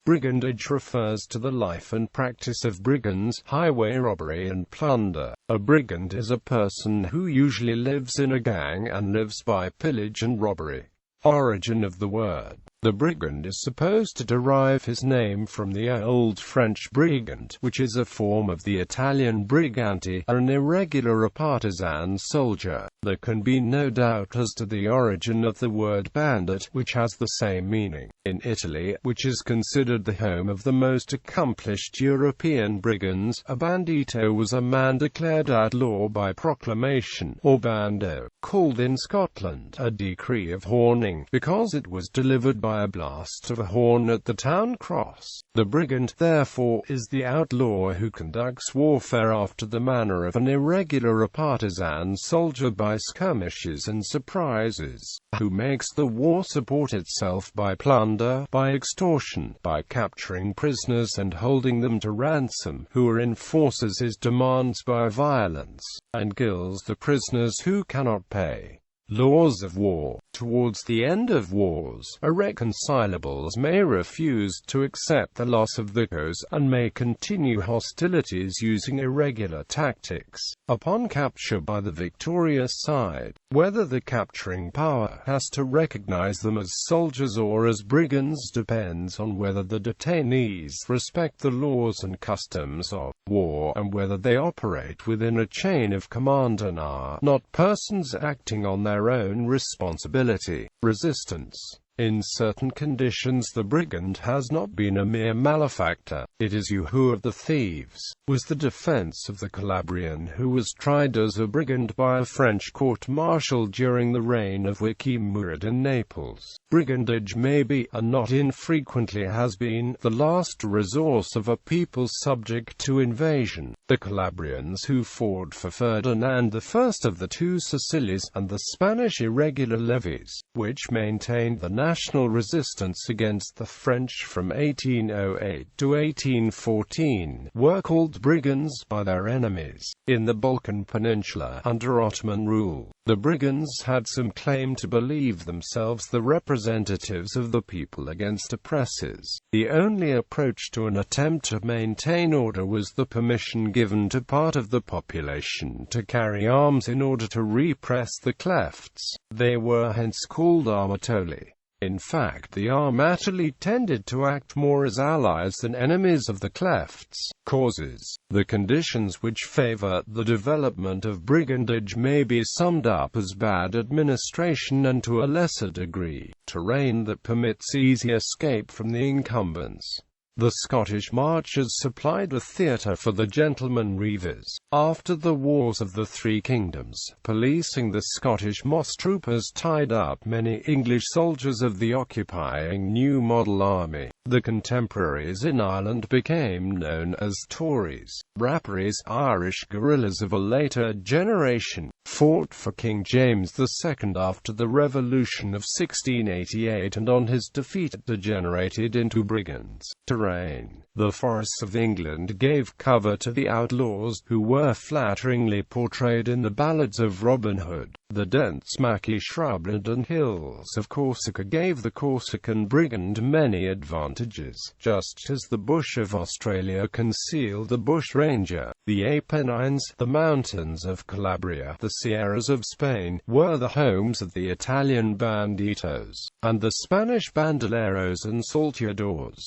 Brigandage refers to the life and practice of brigands, highway robbery and plunder. A brigand is a person who usually lives in a gang and lives by pillage and robbery. Origin of the word. The brigand is supposed to derive his name from the Old French brigand, which is a form of the Italian brigante, an irregular or partisan soldier. There can be no doubt as to the origin of the word bandit, which has the same meaning. In Italy, which is considered the home of the most accomplished European brigands, a bandito was a man declared outlaw by proclamation, or bando, called in Scotland a decree of horning, because it was delivered by a blast of a horn at the town cross. The brigand, therefore, is the outlaw who conducts warfare after the manner of an irregular or partisan soldier by skirmishes and surprises, who makes the war support itself by plunder, by extortion, by capturing prisoners and holding them to ransom, who enforces his demands by violence, and kills the prisoners who cannot pay. Laws of war. Towards the end of wars, irreconcilables may refuse to accept the loss of the cause, and may continue hostilities using irregular tactics. Upon capture by the victorious side, whether the capturing power has to recognize them as soldiers or as brigands depends on whether the detainees respect the laws and customs of war, and whether they operate within a chain of command and are not persons acting on their own responsibility. Resistance. In certain conditions the brigand has not been a mere malefactor. It is you who of the thieves, was the defense of the Calabrian who was tried as a brigand by a French court-martial during the reign of Joachim Murat in Naples. Brigandage may be, and not infrequently has been, the last resource of a people subject to invasion. The Calabrians who fought for Ferdinand I of the two Sicilies, and the Spanish irregular levies, which maintained the national resistance against the French from 1808 to 1814, were called brigands by their enemies. In the Balkan Peninsula, under Ottoman rule, the brigands had some claim to believe themselves the representatives of the people against oppressors. The only approach to an attempt to maintain order was the permission given to part of the population to carry arms in order to repress the clefts. They were hence called armatoli. In fact, the armatoli tended to act more as allies than enemies of the clefts. Causes. The conditions which favor the development of brigandage may be summed up as bad administration and, to a lesser degree, terrain that permits easy escape from the incumbents. The Scottish marches supplied a theatre for the gentlemen reivers. After the Wars of the Three Kingdoms, policing the Scottish moss troopers tied up many English soldiers of the occupying New Model Army. The contemporaries in Ireland became known as Tories. Rapparees, Irish guerrillas of a later generation, fought for King James II after the Revolution of 1688, and on his defeat degenerated into brigands. Terrain. The forests of England gave cover to the outlaws, who were flatteringly portrayed in the ballads of Robin Hood. The dense maquis shrubland and hills of Corsica gave the Corsican brigand many advantages, just as the bush of Australia concealed the bushranger. The Apennines, the mountains of Calabria, the Sierras of Spain, were the homes of the Italian banditos, and the Spanish bandoleros and salteadores.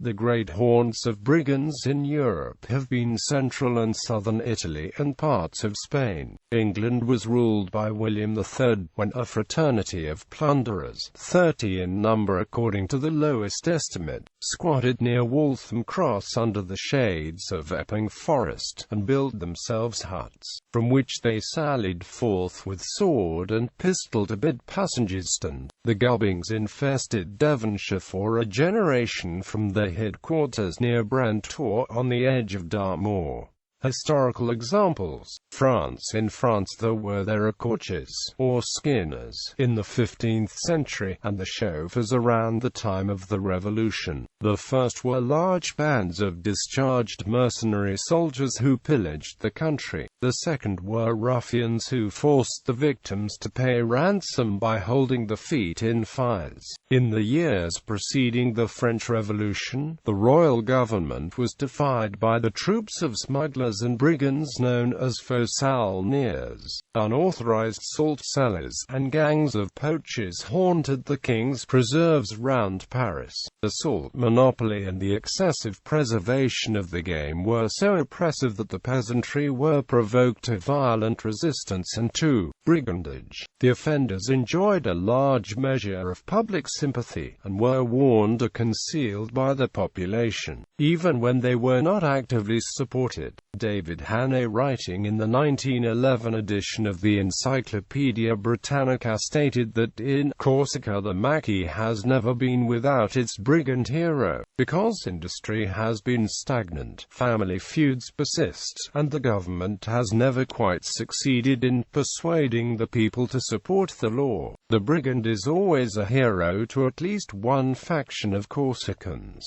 The great haunts of brigands in Europe have been central and southern Italy and parts of Spain. England was ruled by William III, when a fraternity of plunderers, 30 in number according to the lowest estimate, squatted near Waltham Cross under the shades of Epping Forest, and built themselves huts, from which they sallied forth with sword and pistol to bid passengers stand. The Gubbings infested Devonshire for a generation from their headquarters near Brantôr on the edge of Dartmoor. Historical examples. France. In France there were coaches, or skinners, in the 15th century, and the chauffeurs around the time of the Revolution. The first were large bands of discharged mercenary soldiers who pillaged the country. The second were ruffians who forced the victims to pay ransom by holding the feet in fires. In the years preceding the French Revolution, the royal government was defied by the troops of smugglers and brigands known as faux-salniers. Unauthorized salt sellers and gangs of poachers haunted the king's preserves round Paris. The salt monopoly and the excessive preservation of the game were so oppressive that the peasantry were provoked to violent resistance and to brigandage. The offenders enjoyed a large measure of public sympathy, and were warned or concealed by the population, even when they were not actively supported. David Hannay, writing in the 1911 edition of the Encyclopaedia Britannica, stated that in Corsica the Maquis has never been without its brigand hero. Because industry has been stagnant, family feuds persist, and the government has never quite succeeded in persuading the people to support the law. The brigand is always a hero to at least one faction of Corsicans.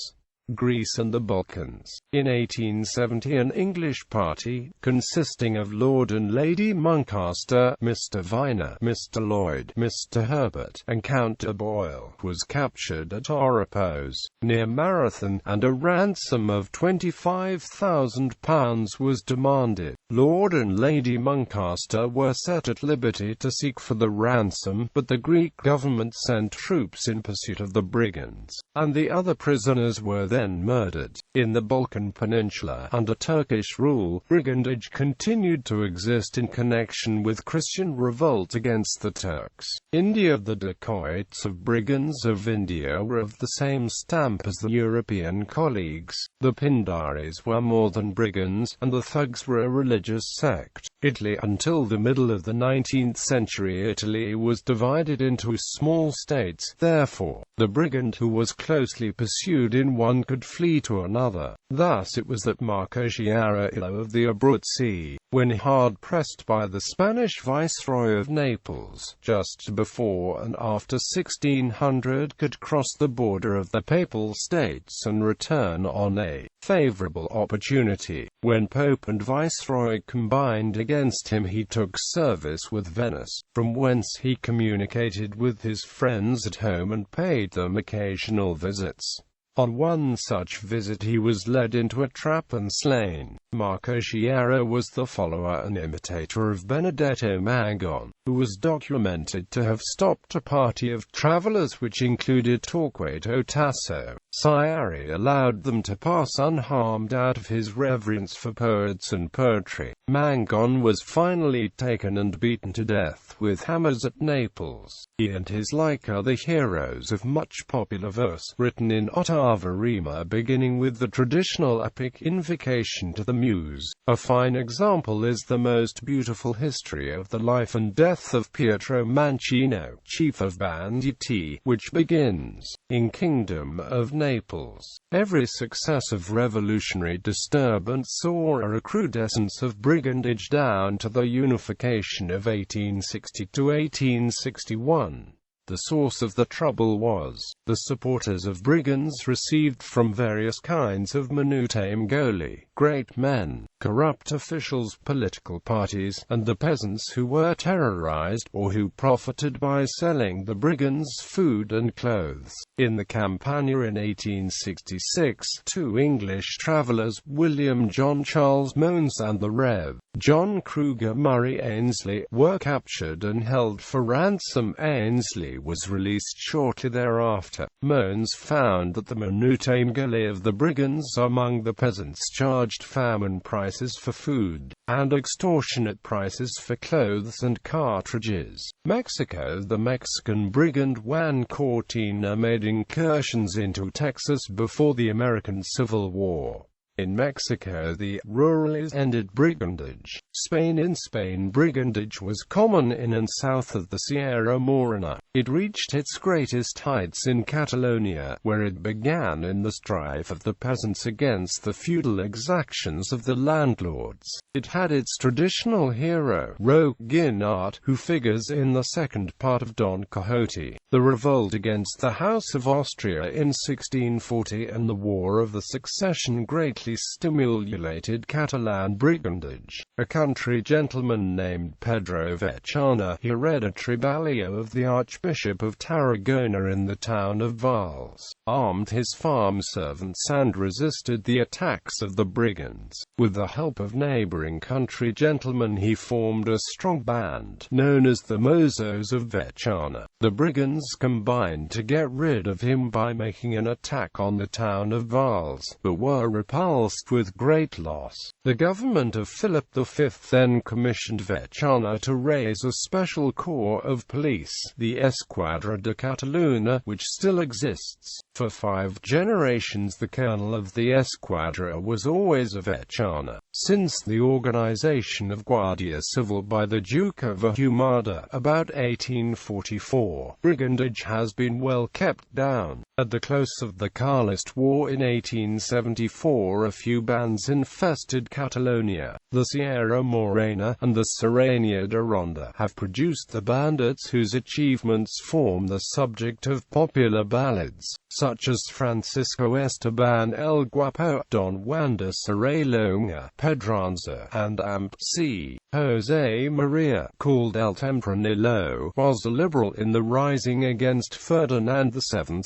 Greece and the Balkans. In 1870 an English party, consisting of Lord and Lady Muncaster, Mr. Viner, Mr. Lloyd, Mr. Herbert, and Count de Boyle, was captured at Oropos, near Marathon, and a ransom of £25,000 was demanded. Lord and Lady Muncaster were set at liberty to seek for the ransom, but the Greek government sent troops in pursuit of the brigands, and the other prisoners were then murdered. In the Balkan Peninsula, under Turkish rule, brigandage continued to exist in connection with Christian revolt against the Turks. India. The dacoits of brigands of India were of the same stamp as the European colleagues. The Pindaris were more than brigands, and the thugs were a religious sect. Italy. Until the middle of the 19th century, Italy was divided into small states. Therefore, the brigand who was closely pursued in one could flee to another. Thus it was that Marco Chiaraillo of the Abruzzi, when hard pressed by the Spanish viceroy of Naples, just before and after 1600, could cross the border of the Papal States and return on a favorable opportunity. When Pope and Viceroy combined against him, he took service with Venice, from whence he communicated with his friends at home and paid them occasional visits. On one such visit he was led into a trap and slain. Marco Chiara was the follower and imitator of Benedetto Mangon, who was documented to have stopped a party of travelers which included Torquato Tasso. Chiari allowed them to pass unharmed out of his reverence for poets and poetry. Mangon was finally taken and beaten to death with hammers at Naples. He and his like are the heroes of much popular verse written in ottava rima, beginning with the traditional epic Invocation to the Muse. A fine example is the most beautiful history of the life and death of Pietro Mancino, chief of banditti, which begins, in Kingdom of Naples. Every successive revolutionary disturbance saw a recrudescence of brigandage down to the unification of 1860 to 1861. The source of the trouble was the supporters of brigands received from various kinds of minutangoli, great men, corrupt officials, political parties, and the peasants who were terrorized, or who profited by selling the brigands food and clothes. In the Campania in 1866, two English travelers, William John Charles Mones and the Rev. John Kruger Murray Ainsley, were captured and held for ransom. Ainsley was released shortly thereafter. Mones found that the minutangoli of the brigands among the peasants charged famine prices for food, and extortionate prices for clothes and cartridges. Mexico. The Mexican brigand Juan Cortina made incursions into Texas before the American Civil War. In Mexico the rurales ended brigandage. In Spain brigandage was common in and south of the Sierra Morena. It reached its greatest heights in Catalonia, where it began in the strife of the peasants against the feudal exactions of the landlords. It had its traditional hero, Roque Guinart, who figures in the second part of Don Quixote. The revolt against the House of Austria in 1640 and the War of the Succession greatly stimulated Catalan brigandage. A country gentleman named Pedro Vechana, hereditary Balio of the Archbishop of Tarragona in the town of Valls, armed his farm servants and resisted the attacks of the brigands. With the help of neighboring country gentlemen he formed a strong band, known as the Mozos of Vechana. The brigands combined to get rid of him by making an attack on the town of Valls, but were repulsed with great loss. The government of Philip V then commissioned Vechana to raise a special corps of police, the Esquadra de Catalunya, which still exists. For 5 generations the colonel of the Esquadra was always a Vechana. Since the organization of Guardia Civil by the Duke of Ahumada about 1844, brigandage has been well kept down. At the close of the Carlist War in 1874 a few bands infested Catalonia. The Sierra Morena and the Serrania de Ronda have produced the bandits whose achievements form the subject of popular ballads, such as Francisco Esteban el Guapo, Don Juan de Serralonga, Pedranza, and Amp C. José María, called El Tempranillo, was a liberal in the rising against Ferdinand VII,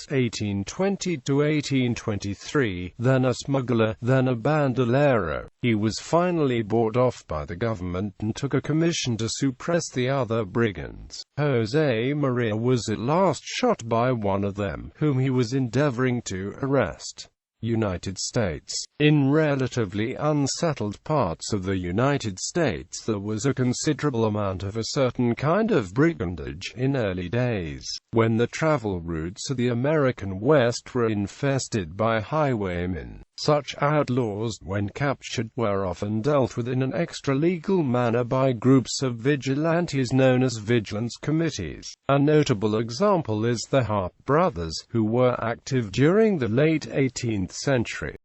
1820–1823, then a smuggler, then a bandolero. He was finally bought off by the government and took a commission to suppress the other brigands. José María was at last shot by one of them, whom he was endeavoring to arrest. United States. In relatively unsettled parts of the United States there was a considerable amount of a certain kind of brigandage in early days, when the travel routes of the American West were infested by highwaymen. Such outlaws, when captured, were often dealt with in an extra-legal manner by groups of vigilantes known as vigilance committees. A notable example is the Harp brothers, who were active during the late 18th century.